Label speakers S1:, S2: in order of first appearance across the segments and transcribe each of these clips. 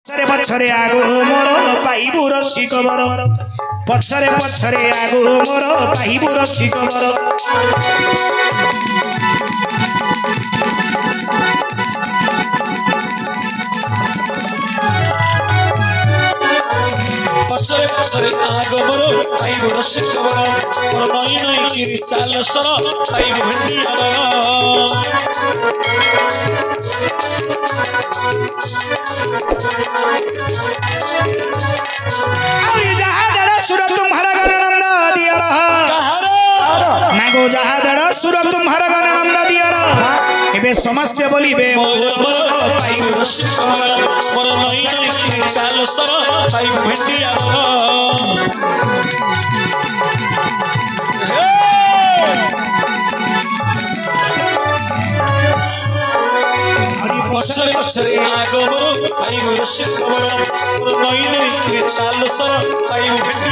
S1: पछरे पछरे आगो मोर पाइबु रसिक बर पछरे पछरे आगो मोर पाइबु रसिक बर
S2: पछरे पछरे आगो मोर पाइबु रसिक बर मोर नई नई किरी चाल सर पाइबु भेंडी बर
S1: सुर तुम्हारा गणानंद दियर मागो जहादर सुर तुम्हारा गणानंद दियर एबे समस्त बोलिबे
S2: पाइबु रसिक बर मोर नई नई किरी चाल सर पाइबु भेंडी पछरे पछरे आगो पाइबु रसिक बर मोर नई नई किरी चाल सर पाइबु भेंडी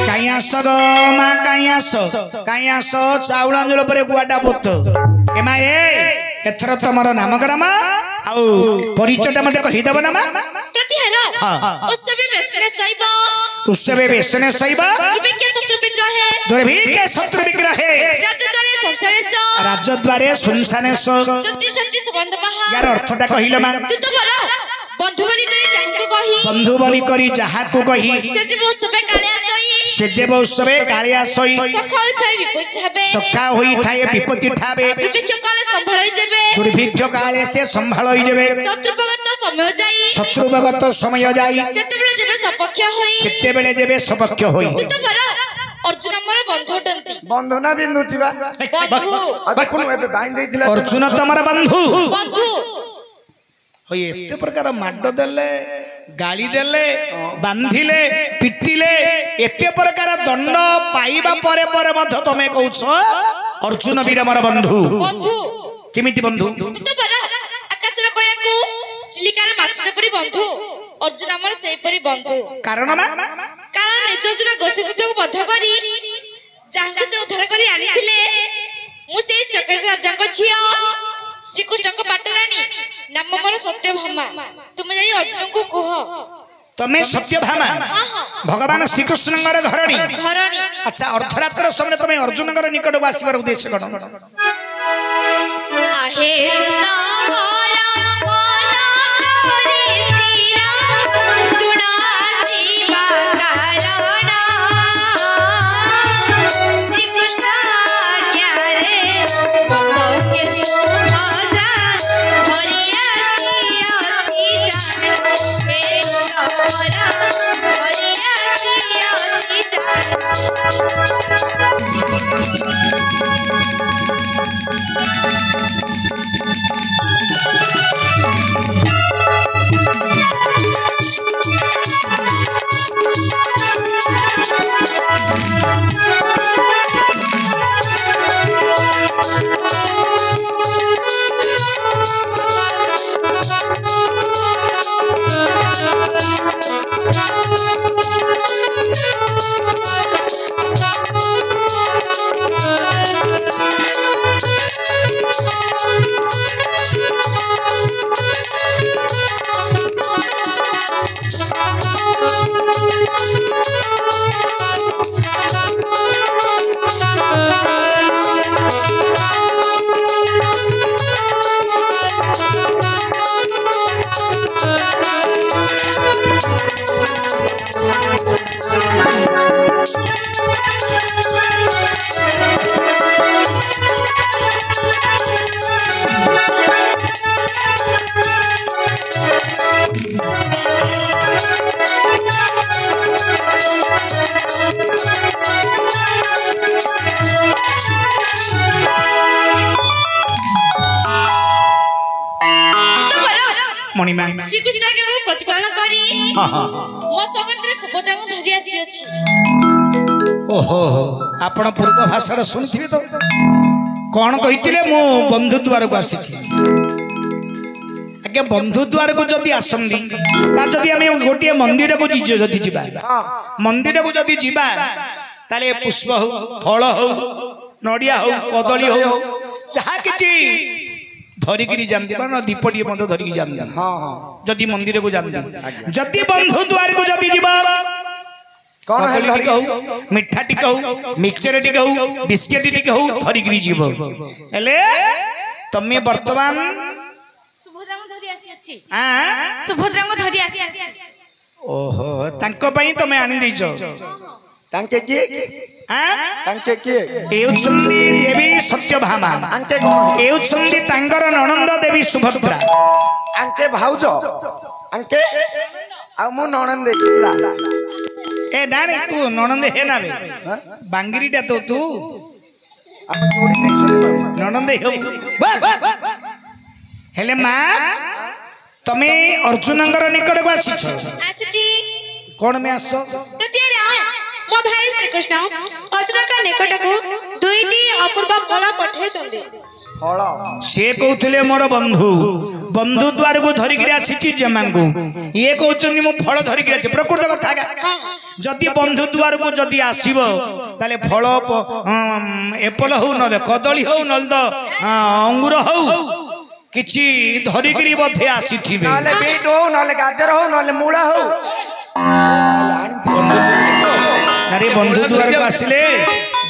S1: कायास गो मा कायास चाउल अंजल पर गुआटा पुत एमा एथर तमर नाम ग्रामा आउ परिचयटा मते कहि देबो ना मा
S3: प्रतिहार उत्सव बेसने सैबा
S1: उत्सव बेसने सैबा दुर्भिक्ष शत्रु विग्रह राजद्वारे सुनसाने यार अर्थटा कहिलो मा बंधु बोली करी जाहाकू कही सेजेब उत्सवे कालिया सई सखा होई थाए विपत्ति ठाबे दुर्भिक्ष काले से संभाळई जेबे शत्रुभगत समय जाई सेते बेले जेबे सपक्ष होई
S3: अर्जुन हमर बंधु टंती
S4: बंधु ना बिंदु थिबा बंधु एबे बाइन देथिला
S1: अर्जुन तमर बंधु
S3: बंधु
S1: होय एते प्रकार माड देले गाली देले बांधिले पिटिले एते प्रकार दंड पाइबा परे परे मध्य तमे कहउछ अर्जुन वीर हमर बंधु
S3: बंधु
S1: केमिति बंधु
S3: तो बरा आकाश रे कयाकू चिलिकार माछ जेपरि बंधु अर्जुन हमर सेहि परि बंधु
S1: कारण ना
S3: कारण निजजुर गोसुकुत को बद्ध करी जाहको से उद्धार करी आनिथिले मु सेहि चक्र राजा को छिया श्री कृष्ण को पाटरानी नाम मोर सत्यभामा तुम जाई अर्जुन को कह
S1: तमे सत्यभामा भगवान श्री कृष्ण घरणी अच्छा अर्धरात्र समय तमे अर्जुन निकट को आसीबार उद्देश्य कण
S3: आहे तुता भोला भोला तोरी स्थिरा सुना जीवा कारण श्री कृष्ण क्या रे बसोगे सुभद्रा धरिया छी जान हे तोरा धरिया छी जान
S1: मणिमा
S3: श्री कृष्ण के प्रतिपालन करी मो सगत्र सुभद्रा को धरि आसी अछि
S1: ओहो आपण पूर्व भाषा सुनिथिबे तो कौन कहितिले मो बंधु द्वार को आसीछि आगे बंधु द्वार को जदि आसंदी बा जदि आमे गोटे मंदिर को जदि जिबा मंदिर को जदि जिबा ताले पुष्प हो फल हो नड़िया हो कदली हो जहाँ किसी धरिकी जाती दीपटी मत धरिकी जाती जदि मंदिर को जाती जदि बंधु द्वार को जदि जीव कदली टिके हो मिठा टिके हो मिक्सचर टिके हो बिस्किट टिके हो धरिकी जीव हेले तमे वर्तमान
S3: सुभद्रा को धरी आसी
S1: ओहो तांको पई तमे आनी देइछो
S4: तांके किए तांके किए
S1: एउचंदी देवी सत्यभामा
S4: अंके कौन
S1: एउचंदी तांगर ननंद देवी सुभद्रा
S4: अंके भाउजो अंके आ मु ननंद देखला
S1: ए नारे तू ननंद हे ना बे बांगरीटा तो तू
S4: आप जोड़ी नहीं सुन
S1: ननंद हो हेले मां तमे अर्जुनंगर निकट को आसी छ
S3: आसीची
S1: कोन में आसो
S3: प्रतियारे मो भाई श्री कृष्ण अर्जुन का निकट को दुईटी अपूर्व फल पठे चंदी
S4: फल
S1: से कहते मोर बंधु बंधु द्वार को धरिकी आसी जमांगू ये कहते मु फल धरिकी आसी प्रकृत कथा जदि बंधु द्वार को जदि आसीबो ताले फल एप्पल हो न कदली हो न अंगूर हो किछि धरिकी बधे आसीथिबे
S4: नाले बीट हो नाले गाजर हो नाले मूला हो
S1: नारे बंधु द्वार को आसिले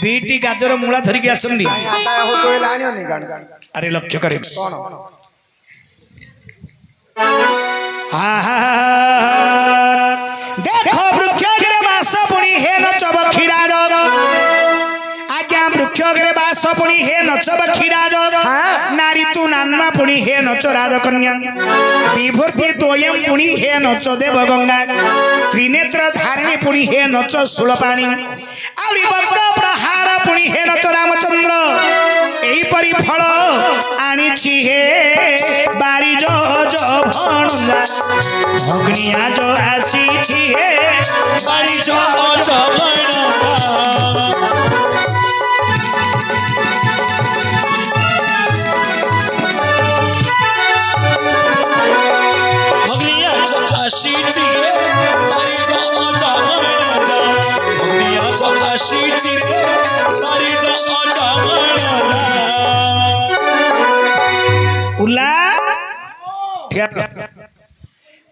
S1: बीटी गाजर मूला धरिकी आसंदी
S4: आता हो तो लाणियो नहीं गाण
S1: अरे लक्ष्य करे
S4: कोन
S1: देखो वृक्षग्रे वास पुणी हे नचब क्षीराज आज्ञा वृक्षग्रे वास पुणी हे नचब क्षीराज नारी तू नान्मा पुणी हे नच राजकन्या विभूति तोयम पुणी हे नच देव गंगा त्रिनेत्र धारिणी पुणी हे नच शूलपाणी आउरी बक्क प्रहार पुणी हे नच रामचंद्र एही परी फल आनिछि हे बारी जो भणुजा अग्निया जो आसीछि हे
S2: बारी जो भणुजा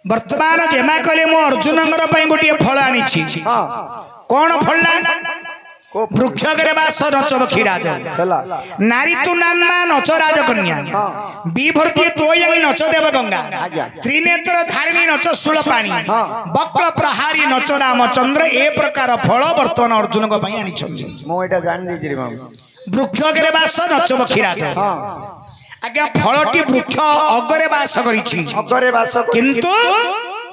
S1: वर्तमान जेमा कहले मो अर्जुनंगर गोटे फल आनी कौन फल वृक्षग्रे वास नचब क्षीराज नारी तू नान्मा नच राजकन्या विभूति तोयं नच देव गंगा त्रिनेत्र धारिणी नच शूलपाणी बक्र प्रहारी नच रामचंद्र ए प्रकार फल वर्तमान अर्जुन को आनी वृक्षग्रे वास नचब क्षीराज आज्ञा फलटी वृक्ष अगरे वास
S4: अगरे वास
S1: किंतु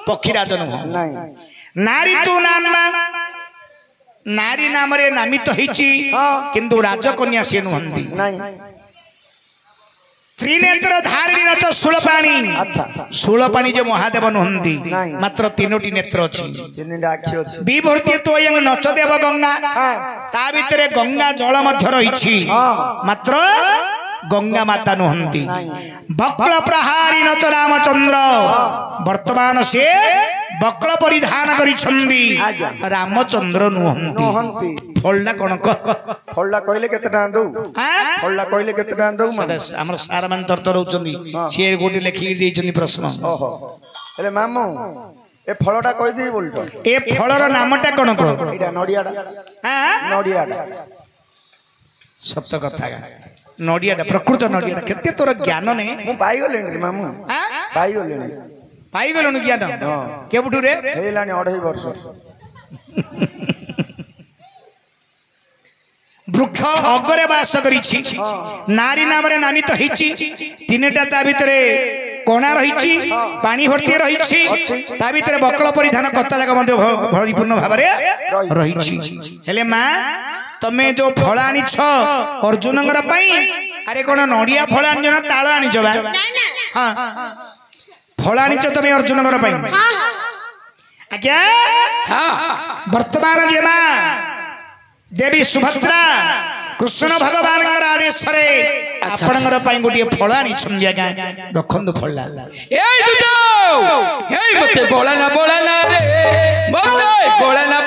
S1: पक्षीराज नुह नारी तू नान्मा नारी नाम रे नामित होइछि किंतु राजकन्या से नुहंती त्रिनेत्र धारिणी नच शूलपाणी शूलपाणी जे महादेव नुहंती मात्र तीनोटी नेत्र अछि विभूति तोयं नच देव गंगा ता भितरे गंगा जल मध्य रहिछि मात्र गंगा माता नुहंती बक्ल प्रहारी नच रामचंद्र वर्तमान से बक्ल परिधान करिछंदी रामचंद्र नुहंती फलना कोन
S4: फलला कहले केतना दउ फलला कहले केतना दउ
S1: हमर सार मान तरतर होचंदी से गोटे लिखि देइछंदी प्रश्न
S4: ओहो अरे मामू ए फलटा कहि देई बोलतो
S1: ए फलर नामटा कोन को
S4: एटा नडियाडा नडियाडा
S1: सत्य कथा नडियाडा प्रकृत नडियाडा केते तोर ज्ञान ने
S4: मु पाई गेलेनी मामू पाई
S1: गेलनु ज्ञान केबुठु रे
S4: हेलानी 2.5 वर्ष
S1: वृक्ष अगरे वास करिछि नारी नाम रे नामित हिछि तीनटा ता भितरे कोणा रहिछि पानी भर्ती रहिछि ता भितरे बकल परिधान कत्ता जाक मध्ये भरिपूर्ण भाबरे रहिछि हेले मां तमे जो फल आनी छ अर्जुनंगर पई अरे कोन नडिया फल आनी न ताळ आनी छ बा हां फल आनी छ तमे अर्जुनंगर पई आज्ञा हां वर्तमान जेमा देवी सुभद्रा कृष्ण भगवान आदेश रे आपणगर पई गोटे फल आनी छन आज्ञा रखंदु फल
S5: ए सुजो हे मते बोला ना रे मते बोला ना